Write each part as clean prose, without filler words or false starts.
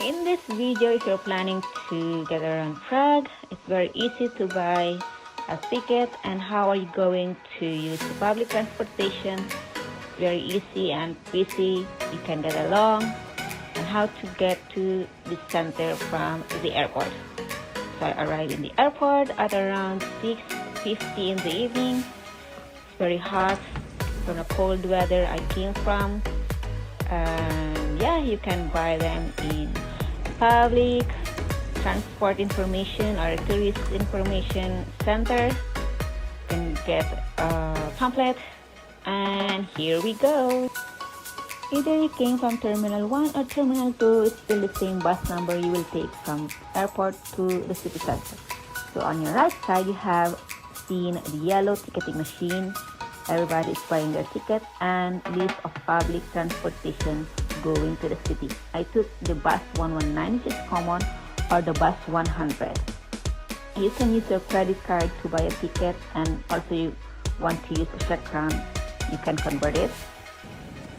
In this video, if you're planning to get around Prague, it's very easy to buy a ticket. And how are you going to use the public transportation? Very easy and easy. You can get along. And how to get to the center from the airport. So I arrived in the airport at around 6:50 in the evening. It's very hot from the cold weather I came from. Yeah, you can buy them in public transport information or tourist information center. You can get a pamphlet, and here we go. Either you came from Terminal 1 or Terminal 2, it's still the same bus number you will take from airport to the city center. So on your right side, you have seen the yellow ticketing machine. Everybody is buying their ticket and list of public transportation going to the city. I took the bus 119, which is common, or the bus 100. You can use your credit card to buy a ticket, and also you want to use a check crown, you can convert it.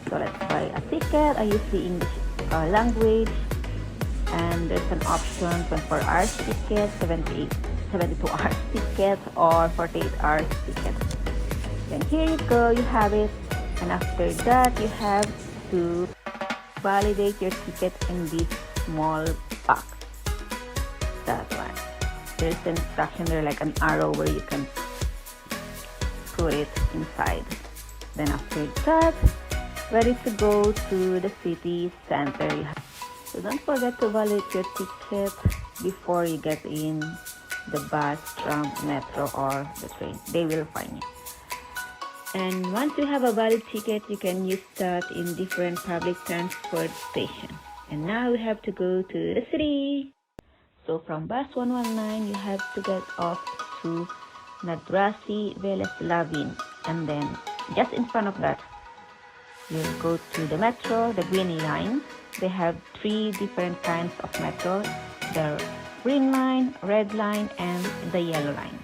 So let's buy a ticket. I use the English language, and there's an option 24 hours ticket, 72 hours ticket, or 48 hours ticket. Then here you go, you have it. And after that, you have to validate your ticket in this small box. That one. There's an instruction there, like an arrow where you can put it inside. Then after that, ready to go to the city center. So don't forget to validate your ticket before you get in the bus, tram, metro, or the train. They will find you. And once you have a valid ticket, you can use that in different public transport stations. And now we have to go to the city. So from bus 119, you have to get off to Nadrasi Veleslavin. And then just in front of that, you'll go to the metro, the green line. They have 3 different kinds of metro. The green line, red line, and the yellow line.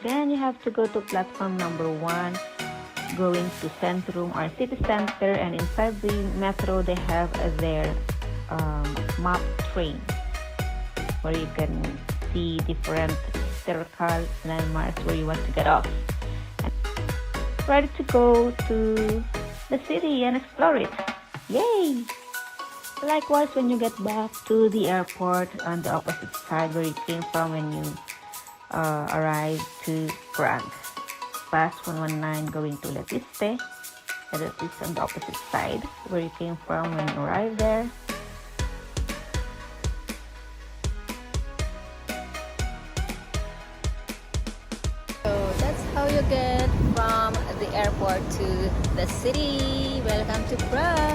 Then you have to go to platform number 1, going to Centrum or city center, and inside the metro they have their map train where you can see different historical landmarks where you want to get off. And ready to go to the city and explore it. Yay! Likewise, when you get back to the airport on the opposite side where you came from when you arrive to Prague. Bus 119 going to Letiste. That is on the opposite side where you came from when you arrived there. So that's how you get from the airport to the city. Welcome to Prague.